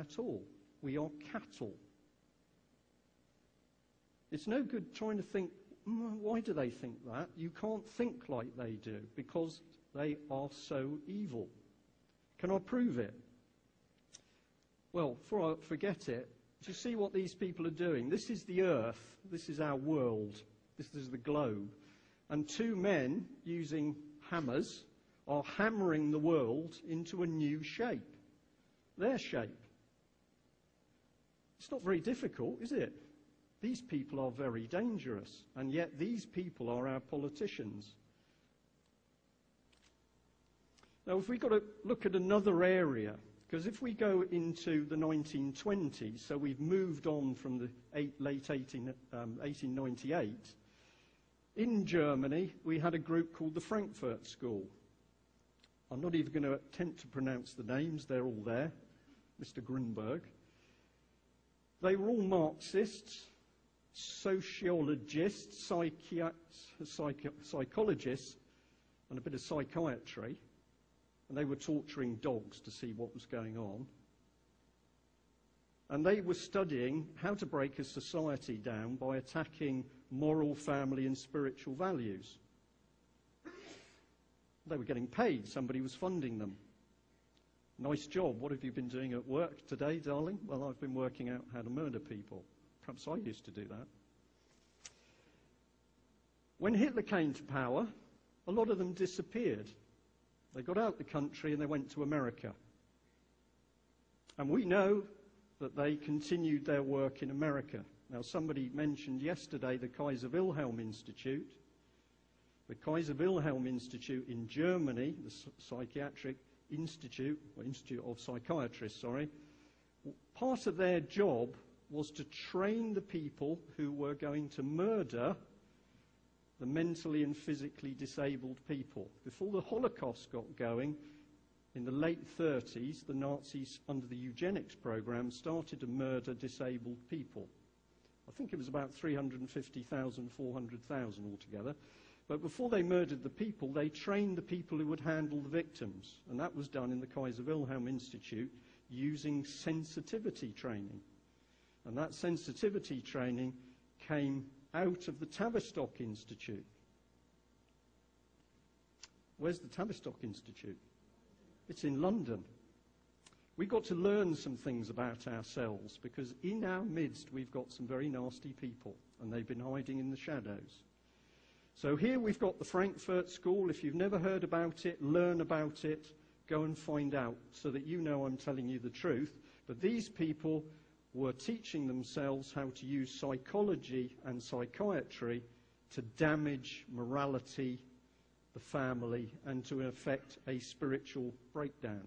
at all. We are cattle. It's no good trying to think, why do they think that? You can't think like they do because they are so evil. Can I prove it? Well, before I forget it, do you see what these people are doing? This is the earth. This is our world. This is the globe. And two men using hammers are hammering the world into a new shape. Their shape. It's not very difficult, is it? These people are very dangerous, and yet these people are our politicians. Now, if we've got to look at another area, because if we go into the 1920s, so we've moved on from the late 1898, in Germany we had a group called the Frankfurt School. I'm not even going to attempt to pronounce the names, they're all there. Mr. Grunberg. They were all Marxists, sociologists, psychologists, and a bit of psychiatry. And they were torturing dogs to see what was going on. And they were studying how to break a society down by attacking moral, family, and spiritual values. They were getting paid. Somebody was funding them. Nice job. What have you been doing at work today, darling? Well, I've been working out how to murder people. Perhaps I used to do that. When Hitler came to power, a lot of them disappeared. They got out the country and they went to America. And we know that they continued their work in America. Now, somebody mentioned yesterday the Kaiser Wilhelm Institute. The Kaiser Wilhelm Institute in Germany, the psychiatric institute, or Institute of Psychiatrists, part of their job was to train the people who were going to murder the mentally and physically disabled people. Before the Holocaust got going, in the late 30s, the Nazis, under the eugenics program, started to murder disabled people. I think it was about 350,000, 400,000 altogether. But before they murdered the people, they trained the people who would handle the victims. And that was done in the Kaiser Wilhelm Institute using sensitivity training. And that sensitivity training came out of the Tavistock Institute. Where's the Tavistock Institute? It's in London. We got to learn some things about ourselves because in our midst we've got some very nasty people and they've been hiding in the shadows. So here we've got the Frankfurt School. If you've never heard about it, learn about it, go and find out so that you know I'm telling you the truth. But these people were teaching themselves how to use psychology and psychiatry to damage morality, the family, and to effect a spiritual breakdown.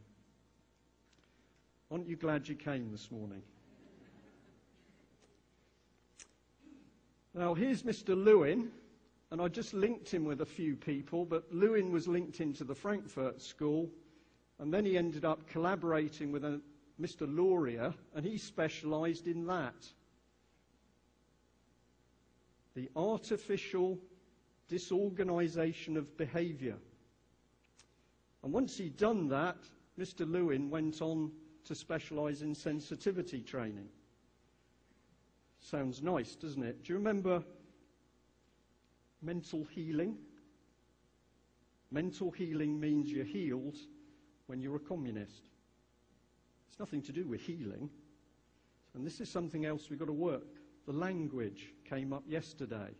Aren't you glad you came this morning? Now here's Mr. Lewin, and I just linked him with a few people, but Lewin was linked into the Frankfurt School, and then he ended up collaborating with Mr. Luria, and he specialised in that. The artificial disorganisation of behaviour. And once he'd done that, Mr. Lewin went on to specialise in sensitivity training. Sounds nice, doesn't it? Do you remember mental healing? Mental healing means you're healed when you're a communist. It's nothing to do with healing. And this is something else we've got to work. The language came up yesterday.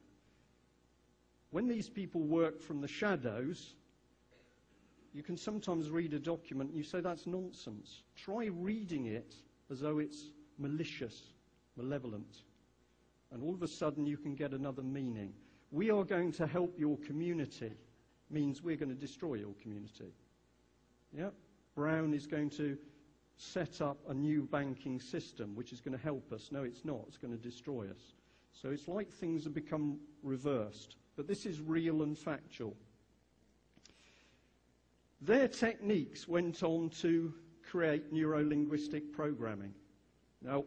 When these people work from the shadows, you can sometimes read a document and you say, that's nonsense. Try reading it as though it's malicious, malevolent. And all of a sudden you can get another meaning. We are going to help your community means we're going to destroy your community. Yeah? Brown is going to set up a new banking system which is going to help us. No, it's not. It's going to destroy us. So it's like things have become reversed. But this is real and factual. Their techniques went on to create neuro-linguistic programming. Now,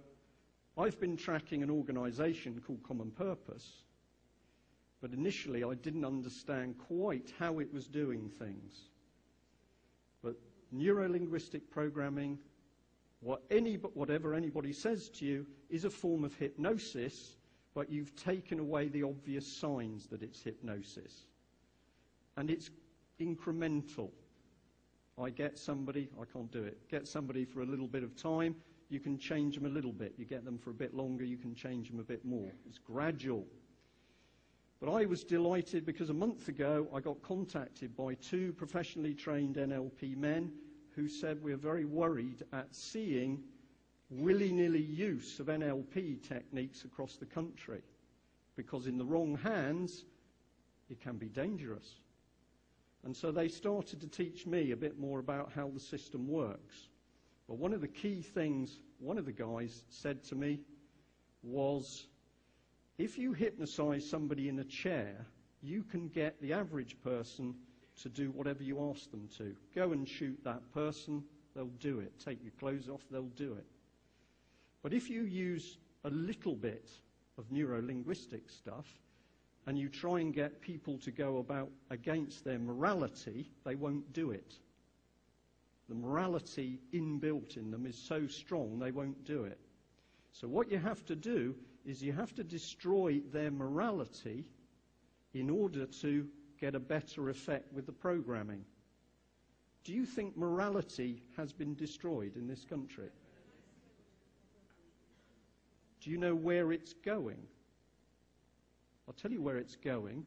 I've been tracking an organisation called Common Purpose, but initially I didn't understand quite how it was doing things. But neuro-linguistic programming Whatever anybody says to you is a form of hypnosis, but you've taken away the obvious signs that it's hypnosis. And it's incremental. I get somebody, I can't do it, get somebody for a little bit of time, you can change them a little bit. You get them for a bit longer, you can change them a bit more. It's gradual. But I was delighted because a month ago I got contacted by 2 professionally trained NLP men who said we're very worried at seeing willy-nilly use of NLP techniques across the country, because in the wrong hands it can be dangerous. And so they started to teach me a bit more about how the system works. But one of the key things one of the guys said to me was, if you hypnotize somebody in a chair, you can get the average person to do whatever you ask them to. Go and shoot that person, they'll do it. Take your clothes off, they'll do it. But if you use a little bit of neuro-linguistic stuff and you try and get people to go about against their morality, they won't do it. The morality inbuilt in them is so strong they won't do it. So what you have to do is you have to destroy their morality in order to get a better effect with the programming. Do you think morality has been destroyed in this country? Do you know where it's going? I'll tell you where it's going.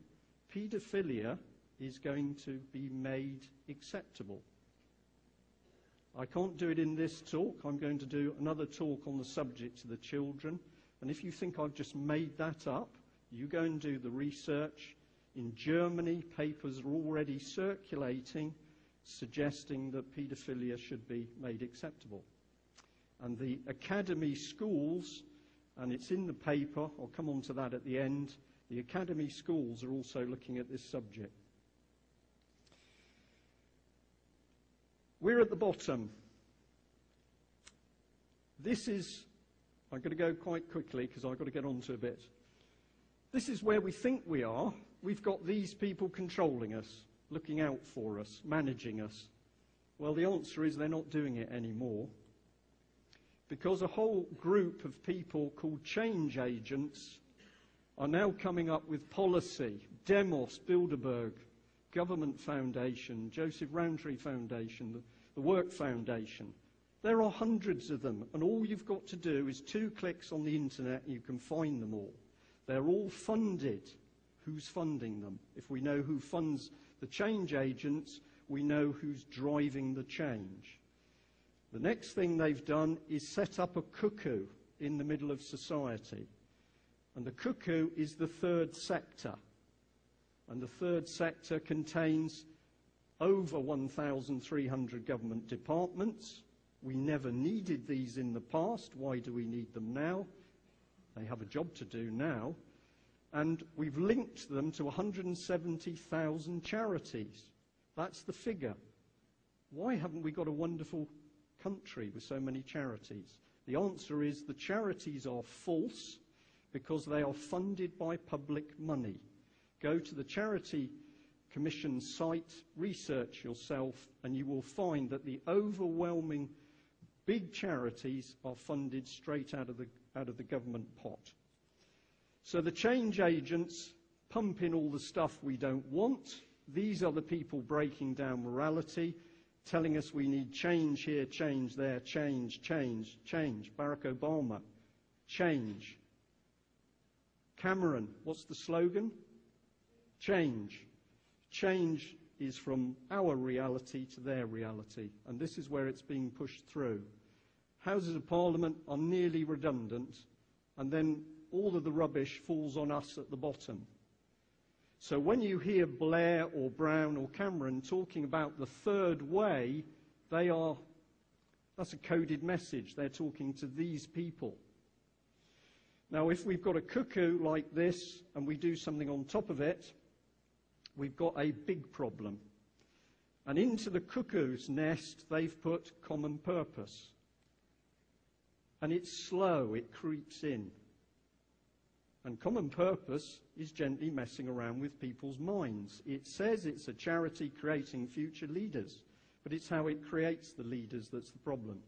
Paedophilia is going to be made acceptable. I can't do it in this talk. I'm going to do another talk on the subject to the children. And if you think I've just made that up, you go and do the research. In Germany, papers are already circulating suggesting that paedophilia should be made acceptable. And the academy schools, and it's in the paper, I'll come on to that at the end, the academy schools are also looking at this subject. We're at the bottom. This is, I'm going to go quite quickly because I've got to get on to a bit. This is where we think we are. We've got these people controlling us, looking out for us, managing us. Well, the answer is they're not doing it anymore, because a whole group of people called change agents are now coming up with policy. Demos, Bilderberg, Government Foundation, Joseph Rowntree Foundation, the Work Foundation. There are hundreds of them, and all you've got to do is 2 clicks on the internet and you can find them all. They're all funded. Who's funding them? If we know who funds the change agents, we know who's driving the change. The next thing they've done is set up a cuckoo in the middle of society. And the cuckoo is the third sector. And the third sector contains over 1,300 government departments. We never needed these in the past. Why do we need them now? They have a job to do now. And we've linked them to 170,000 charities. That's the figure. Why haven't we got a wonderful country with so many charities? The answer is the charities are false because they are funded by public money. Go to the Charity Commission site, research yourself, and you will find that the overwhelming big charities are funded straight out of the government pot. So the change agents pump in all the stuff we don't want. These are the people breaking down morality, telling us we need change here, change there, change, change, change. Barack Obama, change. Cameron, what's the slogan? Change. Change is from our reality to their reality, and this is where it's being pushed through. Houses of Parliament are nearly redundant, and then all of the rubbish falls on us at the bottom. So when you hear Blair or Brown or Cameron talking about the third way, that's a coded message. They're talking to these people. Now, if we've got a cuckoo like this and we do something on top of it, we've got a big problem. And into the cuckoo's nest, they've put common purpose. And it's slow, it creeps in. And common purpose is gently messing around with people's minds. It says it's a charity creating future leaders, but it's how it creates the leaders that's the problem.